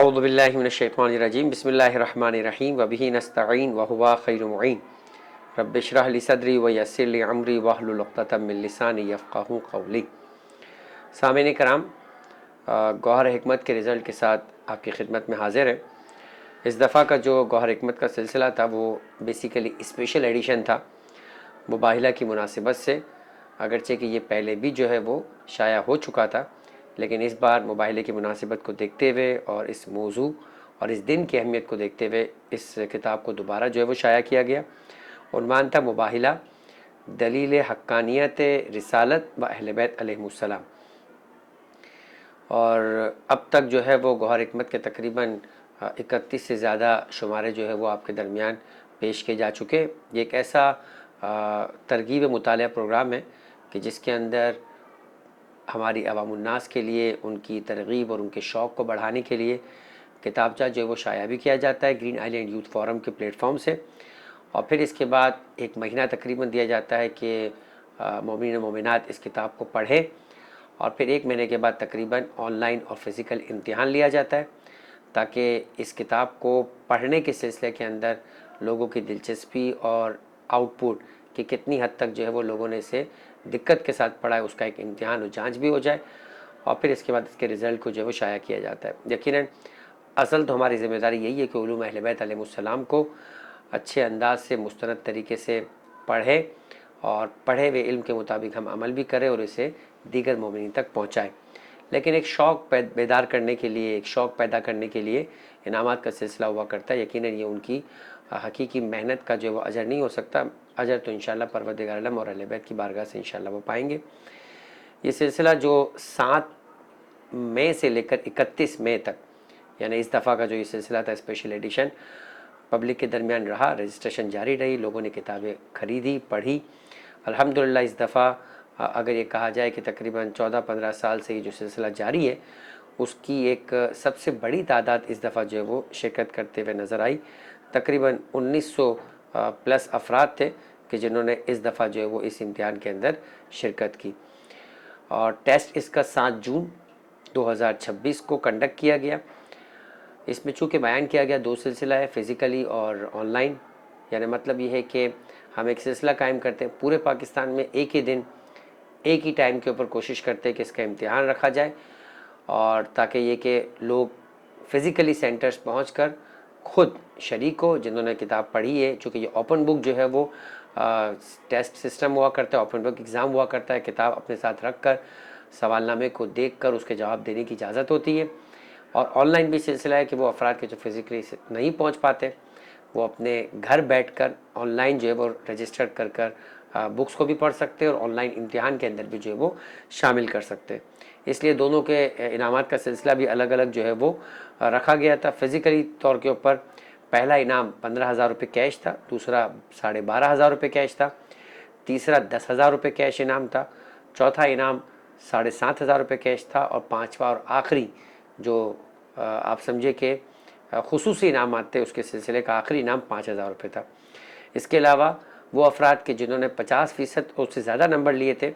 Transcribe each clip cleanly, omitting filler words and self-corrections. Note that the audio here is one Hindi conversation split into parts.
औज़ु बिल्लाहि मिनश्शैतानिर्रजीम बिस्मिल्लाहिर्रहमानिर्रहीम व बिही नस्तईन व हुवा खैरुल मुईन रब्बि इश्रह ली सदरी व यस्सिर ली अमरी वहलुल उक़दतम मिन लिसानी यफ़क़हू क़ौली। सामीन कराम, गौहर हिकमत के रिज़ल्ट के साथ आपकी खिदमत में हाज़िर है। इस दफ़ा का जो गौहर हिकमत का सिलसिला था वो बेसिकली स्पेशल एडिशन था मुबाहिला की मुनासिबत से। अगरचे कि ये पहले भी जो है वो शाया हो चुका था, लेकिन इस बार मुबाहिले की मुनासिबत को देखते हुए और इस मौजू और इस दिन की अहमियत को देखते हुए इस किताब को दोबारा जो है वो शाया किया गया। उन्वान था मुबाहिला दलील हक्कानियत रिसालत व अहले बैत अलैहिमुस्सलाम। और अब तक जो है वो गौहर हिकमत के तकरीबन 31 से ज़्यादा शुमारे जो है वो आपके दरमियान पेश किए जा चुके। ये एक ऐसा तरगीब मुतालिया प्रोग्राम है कि जिसके अंदर हमारी अवामुन्नास के लिए उनकी तरगीब और उनके शौक़ को बढ़ाने के लिए किताबचा जो है वो शाया भी किया जाता है ग्रीन आइलैंड यूथ फोरम के प्लेटफॉर्म से। और फिर इसके बाद एक महीना तकरीबन दिया जाता है कि मोमिन और मोमिनात इस किताब को पढ़ें, और फिर एक महीने के बाद तकरीबन ऑनलाइन और फिज़िकल इम्तिहान लिया जाता है ताकि इस किताब को पढ़ने के सिलसिले के अंदर लोगों की दिलचस्पी और आउटपुट कि कितनी हद तक जो है वो लोगों ने इसे दिक्कत के साथ पढ़ा है उसका एक इम्तिहान और जांच भी हो जाए, और फिर इसके बाद इसके रिज़ल्ट को जो है वो शाया किया जाता है। यकीनन असल तो हमारी ज़िम्मेदारी यही है कि उलूम अहले बैत अलैहिमुस्सलाम को अच्छे अंदाज से मुस्तनद तरीके से पढ़े और पढ़े हुए इल्म के मुताबिक हम अमल भी करें और इसे दीगर मोमिनीन तक पहुँचाएँ। लेकिन एक शौक़ बेदार करने के लिए, एक शौक़ पैदा करने के लिए इनामात का सिलसिला हुआ करता है। यकीनन ये उनकी हकीकी मेहनत का जो है वो अजर नहीं हो सकता। अजर तो इंशाअल्लाह परवरदिगार आलम और अहले बैत की बारगाह से इंशाअल्लाह वो पाएंगे। ये सिलसिला जो 7 मई से लेकर 31 मई तक, यानी इस दफ़ा का जो ये सिलसिला था स्पेशल एडिशन, पब्लिक के दरमियान रहा, रजिस्ट्रेशन जारी रही, लोगों ने किताबें ख़रीदी, पढ़ी। अल्हम्दुलिल्लाह इस दफ़ा अगर ये कहा जाए कि तकरीबन 14-15 साल से ये जो सिलसिला जारी है उसकी एक सबसे बड़ी तादाद इस दफ़ा जो है वो शिरकत करते हुए नज़र आई। तकरीबन 1900 प्लस अफराद थे कि जिन्होंने इस दफ़ा जो है वो इस इम्तिहान के अंदर शिरकत की। और टेस्ट इसका 7 जून 2026 को कंडक्ट किया गया। इसमें चूँकि बयान किया गया 2 सिलसिला है, फ़िज़िकली और ऑनलाइन। यानी मतलब ये है कि हम एक सिलसिला कायम करते हैं पूरे पाकिस्तान में, एक ही दिन एक ही टाइम के ऊपर कोशिश करते हैं कि इसका इम्तिहान रखा जाए, और ताकि ये कि लोग फ़िज़िकली सेंटर्स पहुंचकर ख़ुद शरीक हो जिन्होंने किताब पढ़ी है। चूँकि ये ओपन बुक जो है वो टेस्ट सिस्टम हुआ करता है, ओपन बुक एग्ज़ाम हुआ करता है। किताब अपने साथ रख कर सवालनामे को देख कर उसके जवाब देने की इजाज़त होती है। और ऑनलाइन भी सिलसिला है कि वो अफराद के जो फ़िज़िकली नहीं पहुँच पाते वो अपने घर बैठकर ऑनलाइन जो है वो रजिस्टर कर कर बुक्स को भी पढ़ सकते हैं और ऑनलाइन इम्तिहान के अंदर भी जो है वो शामिल कर सकते हैं। इसलिए दोनों के इनामात का सिलसिला भी अलग अलग जो है वो रखा गया था। फ़िज़िकली तौर के ऊपर पहला इनाम 15,000 रुपये कैश था, दूसरा 12,500 रुपये कैश था, तीसरा 10,000 रुपये कैश इनाम था, चौथा इनाम 7,500 रुपये कैश था, और पाँचवा और आखिरी जो आप समझे कि खुसूसी इनामात थे उसके सिलसिले का आखिरी इनाम 5,000 रुपये था। इसके अलावा वो अफराद के जिन्होंने 50% उससे ज़्यादा नंबर लिए थे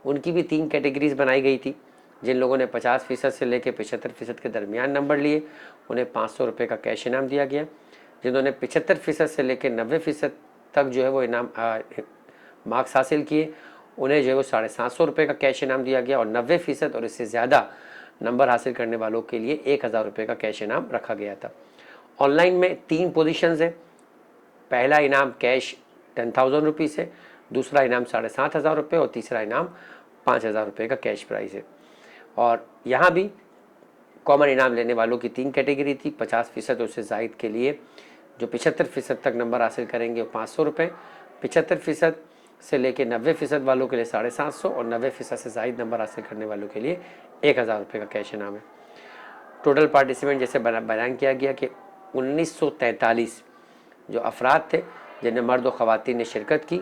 उनकी भी 3 कैटेगरीज़ बनाई गई थी। जिन लोगों ने 50% से लेकर 75% के दरमियान नंबर लिए उन्हें 500 रुपये का कैश इनाम दिया गया। जिन्होंने 75% से लेकर 90% तक जो है वो इनाम मार्क्स हासिल किए उन्हें जो है वो 750 रुपये का कैश इनाम दिया गया, और 90% और इससे ज़्यादा नंबर हासिल करने वालों के लिए 1,000 रुपये का कैश इनाम रखा गया था। ऑनलाइन में 3 पोजीशंस हैं। पहला इनाम कैश 10,000 रुपीज़ है, दूसरा इनाम 7,500 रुपये और तीसरा इनाम 5,000 रुपये का कैश प्राइज़ है। और यहाँ भी कॉमन इनाम लेने वालों की 3 कैटेगरी थी। 50% और उससे ज़ायद के लिए जो 75% तक नंबर हासिल करेंगे वो 500 रुपये, 75% से लेकर 90% वालों के लिए 750, और 90% से ज़ायद नंबर हासिल करने वालों के लिए 1,000 रुपये का कैश इनाम है। टोटल पार्टिसिपेंट जैसे बयान किया गया कि 1943 जो अफराद थे जिन्हें मर्द और ख़वातीन ने शिरकत की।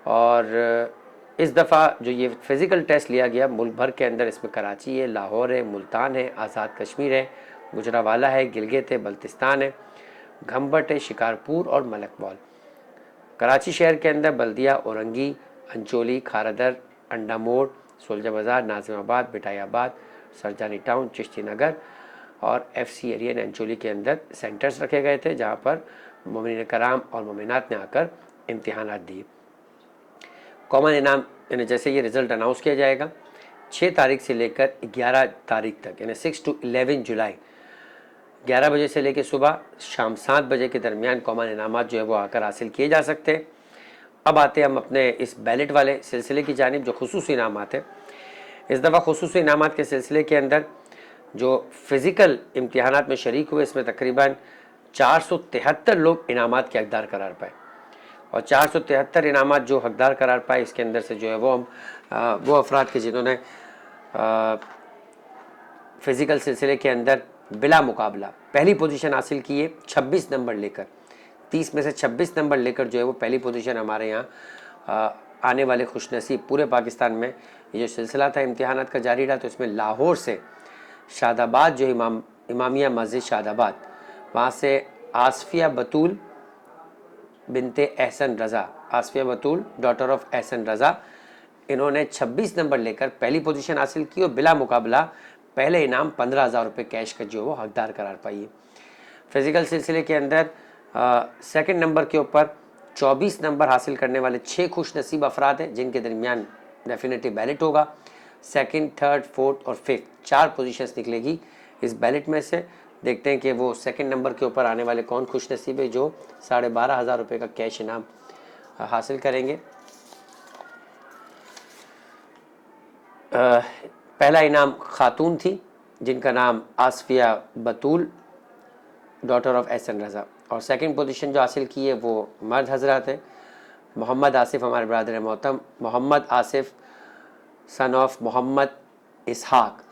और इस दफ़ा जो ये फ़िज़िकल टेस्ट लिया गया मुल्क भर के अंदर, इसमें कराची है, लाहौर है, मुल्तान है, आज़ाद कश्मीर है, गुजरावाला है, गिलगित है, बल्तिस्तान है, घम्बट है, शिकारपुर और मलकबौल। कराची शहर के अंदर बल्दिया, औरंगी, अंचोली, खारदर, अंडा मोड़, सोल्जर बाज़ार, नाज़िमाबाद, बिटायाबाद, सरजानी टाउन, चिश्ती नगर, और FC एरिया नैनचोली के अंदर सेंटर्स रखे गए थे जहाँ पर मोमिन कराम और मोमिनात ने आकर इम्तिहानात दिए। कॉमन इनाम यानी जैसे ये रिज़ल्ट अनाउंस किया जाएगा 6 तारीख से लेकर 11 तारीख तक यानी 6 to 11 जुलाई 11 बजे से लेकर सुबह शाम 7 बजे के दरमियान कॉमन इनामात जो है वो आकर हासिल किए जा सकते हैं। अब आते हैं हम अपने इस बैलेट वाले सिलसिले की जानिब जो खुसूसी इनामात है। इस दफ़ा खुसूसी इनामात के सिलसिले के अंदर जो फ़िज़िकल इम्तिहानात में शरीक हुए इसमें तकरीबन 473 लोग इनामात के हकदार करार पाए और 473 इनामात जो हकदार करार पाए इसके अंदर से जो है वो हम वो अफराद के जिन्होंने फ़िज़िकल सिलसिले के अंदर बिला मुकाबला पहली पोजीशन हासिल की है 26 नंबर लेकर 30 में से 26 नंबर लेकर जो है वो पहली पोजीशन हमारे यहाँ आने वाले खुशनसीब पूरे पाकिस्तान में ये जो सिलसिला था इम्तिहानात का जारी रहा। तो इसमें लाहौर से शादाबाद जो इमामिया मस्जिद शादाबाद वहाँ से आसफिया बतूल बिनते एहसन रज़ा आसफिया बतूल डॉटर ऑफ एहसन रज़ा इन्होंने 26 नंबर लेकर पहली पोजीशन हासिल की और बिला मुकाबला पहले इनाम 15,000 रुपये कैश का जो वो हकदार करार पाई है। फ़िज़िकल सिलसिले के अंदर सेकंड नंबर के ऊपर 24 नंबर हासिल करने वाले 6 खुश नसीब अफराद हैं जिनके दरमियान डेफिनेटली बैलेट होगा। सेकंड, थर्ड, फोर्थ और फिफ्थ 4 पोजीशंस निकलेगी इस बैलेट में से। देखते हैं कि वो सेकंड नंबर के ऊपर आने वाले कौन खुश नसीब है जो 12,500 रुपये का कैश इनाम हासिल करेंगे। पहला इनाम खातून थी जिनका नाम आसफिया बतूल डॉटर ऑफ एहसन रज़ा और सेकंड पोजीशन जो हासिल की है वो मर्द हजरात है। मोहम्मद आसिफ हमारे ब्रदर मोहतरम मोहम्मद आसिफ सन ऑफ मोहम्मद इसहाक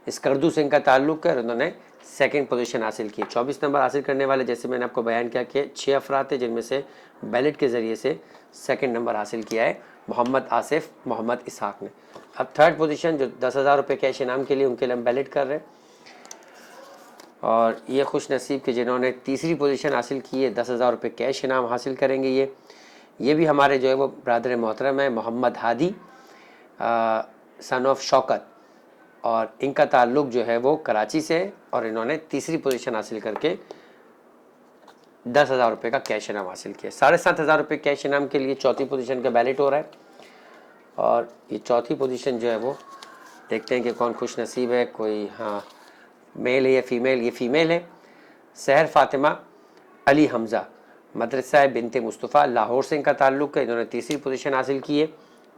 स्कर्दू से इनका ताल्लुक़ है और उन्होंने सेकंड पोजीशन हासिल की। 24 नंबर हासिल करने वाले जैसे मैंने आपको बयान किया कि 6 अफराद थे जिनमें से बैलेट के ज़रिए से सेकंड नंबर हासिल किया है मोहम्मद आसिफ मोहम्मद इसहाक ने। अब थर्ड पोजीशन जो 10,000 रुपये कैश इनाम के लिए उनके लिए हम बैलेट कर रहे हैं और ये खुश नसीब के जिन्होंने तीसरी पोजीशन हासिल की है 10,000 रुपये कैश इनाम हासिल करेंगे। ये भी हमारे जो है वो ब्रदर मोहतरम है मोहम्मद हादी सन ऑफ शौकत और इनका ताल्लुक़ जो है वो कराची से है और इन्होंने तीसरी पोजीशन हासिल करके 10,000 रुपये का कैश इनाम हासिल किया। 7,500 रुपये कैश इनाम के लिए चौथी पोजीशन का बैलेट हो रहा है और ये चौथी पोजीशन जो है वो देखते हैं कि कौन खुश नसीब है। कोई हाँ मेल है या फ़ीमेल। ये फ़ीमेल है सहर फ़ातिमा अली हमज़ा मदरसा बिनते मुस्तफ़ा लाहौर से इनका ताल्लुक़ है। इन्होंने तीसरी पोजीशन हासिल की है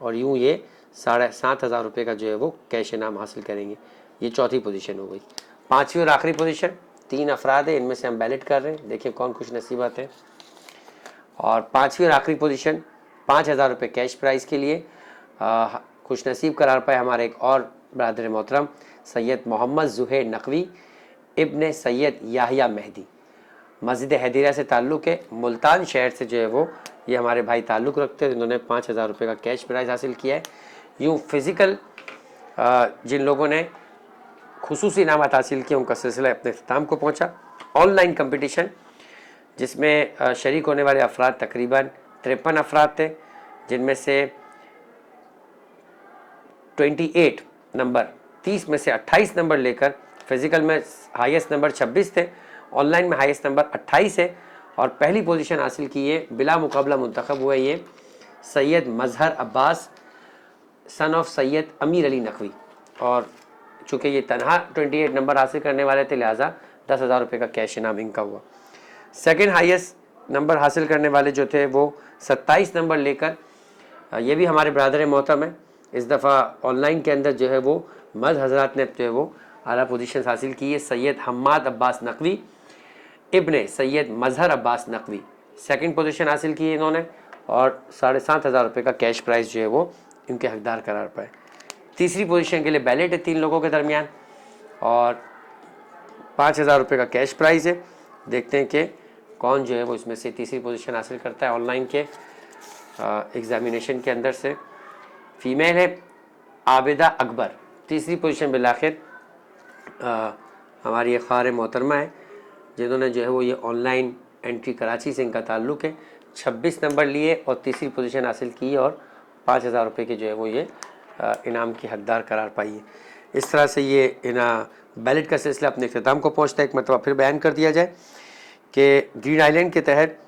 और यूँ ये 7,500 रुपये का जो है वो कैश इनाम हासिल करेंगे। ये चौथी पोजीशन हो गई। पाँचवीं और आखिरी पोजीशन 3 अफराद है इनमें से हम बैलेट कर रहे हैं। देखिए कौन खुश नसीबात है। और पाँचवीं और आखिरी पोजीशन 5,000 रुपये कैश प्राइज़ के लिए खुश नसीब करार पाए हमारे एक और ब्रदर मोहतरम सैयद मोहम्मद ज़ुहैर नकवी इब्ने सैयद याहिया मेहदी मस्जिद हैदरिया से ताल्लुक़ है। मुल्तान शहर से जो है वो ये हमारे भाई ताल्लुक़ रखते हैं। इन्होंने 5,000 रुपये का कैश प्राइज़ हासिल किया है। यूँ फ़िज़िकल जिन लोगों ने खुसूसी इनामात हासिल किए उनका सिलसिला अपने इख्तिताम को पहुँचा। ऑनलाइन कंपटीशन जिसमें शरीक होने वाले अफराद तकरीबन 53 अफराद थे जिनमें से 28 नंबर 30 में से 28 नंबर लेकर फ़िज़िकल में हाईएस्ट नंबर 26 थे, ऑनलाइन में हाईएस्ट नंबर 28 है और पहली पोजीशन हासिल की है बिला मुकाबला मुंतखब हुआ ये सैयद मजहर अब्बास सन ऑफ सैयद अमीर अली नकवी और चूँकि ये तनहा 28 नंबर हासिल करने वाले थे लिहाजा 10,000 रुपये का कैश इनाम इनका हुआ। सेकंड हाईएस्ट नंबर हासिल करने वाले जो थे वो 27 नंबर लेकर ये भी हमारे ब्रदर मोहतरम है। इस दफ़ा ऑनलाइन के अंदर जो है वो मर्द हजरात ने जो है वो आला पोजीशन हासिल की है। सैयद हम्माद अब्बास नकवी इब्ने सैयद मजहर अब्बास नकवी सेकंड पोजीशन हासिल की है इन्होंने और 7,500 रुपये का कैश प्राइस जो है वो इनके हकदार करार पाए। तीसरी पोजीशन के लिए बैलेट है 3 लोगों के दरमियान और 5,000 रुपये का कैश प्राइज़ है। देखते हैं कि कौन जो है वो इसमें से तीसरी पोजीशन हासिल करता है। ऑनलाइन के एग्ज़ामिनेशन के अंदर से फ़ीमेल है आबिदा अकबर तीसरी पोजीशन बिलाखिर हमारी एक ख़ार मोहतरमा है जिन्होंने जो है वो ये ऑनलाइन एंट्री कराची से इनका ताल्लुक़ है। 26 नंबर लिए और तीसरी पोजीशन हासिल की और 5,000 रुपये के जो है वो ये इनाम की हकदार करार पाई है। इस तरह से ये बैलेट का सिलसिला अपने अख्ताम को पहुँचता है। एक मरतबा फिर बयान कर दिया जाए कि ग्रीन आइलैंड के तहत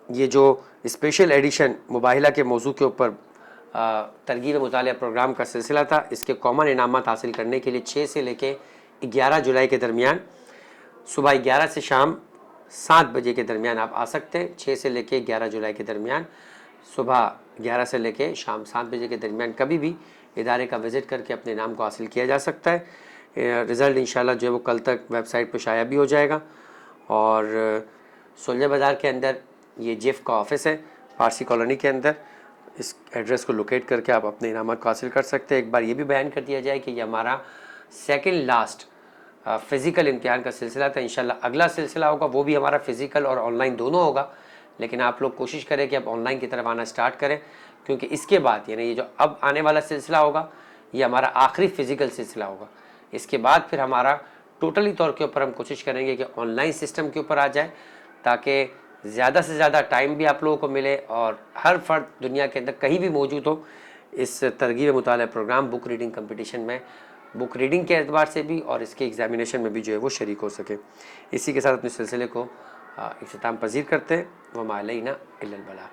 ये जो स्पेशल एडिशन मुबाहिला के मौजू के ऊपर तरगीब मुतालिया प्रोग्राम का सिलसिला था, इसके कॉमन इनामात हासिल करने के लिए 6 से लेके 11 जुलाई के दरमियान सुबह 11 से शाम 7 बजे के दरमियान आप आ सकते हैं। 6 से लेके 11 जुलाई के दरमियान सुबह 11 से लेके शाम 7 बजे के दरमियान कभी भी इदारे का विज़िट करके अपने नाम को हासिल किया जा सकता है। रिज़ल्ट इंशाल्लाह जो है वो कल तक वेबसाइट पर शाया भी हो जाएगा। और सुलझा बाज़ार के अंदर ये जिफ का ऑफिस है, पारसी कॉलोनी के अंदर। इस एड्रेस को लोकेट करके आप अपने इनामात को हासिल कर सकते हैं। एक बार ये भी बयान कर दिया जाए कि ये हमारा सेकंड लास्ट फ़िज़िकल इम्तिहान का सिलसिला था। इंशाल्लाह अगला सिलसिला होगा वो भी हमारा फ़िज़िकल और ऑनलाइन दोनों होगा, लेकिन आप लोग कोशिश करें कि आप ऑनलाइन की तरफ आना स्टार्ट करें, क्योंकि इसके बाद यानी ये जो अब आने वाला सिलसिला होगा ये हमारा आखिरी फ़िज़िकल सिलसिला होगा। इसके बाद फिर हमारा टोटली तौर के ऊपर हम कोशिश करेंगे कि ऑनलाइन सिस्टम के ऊपर आ जाए, ताकि ज़्यादा से ज़्यादा टाइम भी आप लोगों को मिले और हर फ़र्द दुनिया के अंदर कहीं भी मौजूद हो इस तरगीब मुतालिया प्रोग्राम बुक रीडिंग कंपटीशन में बुक रीडिंग के एतबार से भी और इसके एग्ज़ामिनेशन में भी जो है वो शरीक हो सके। इसी के साथ अपने सिलसिले को इख्तिताम पज़ीर करते हैं। वमा अलैना इल्लल बलाग।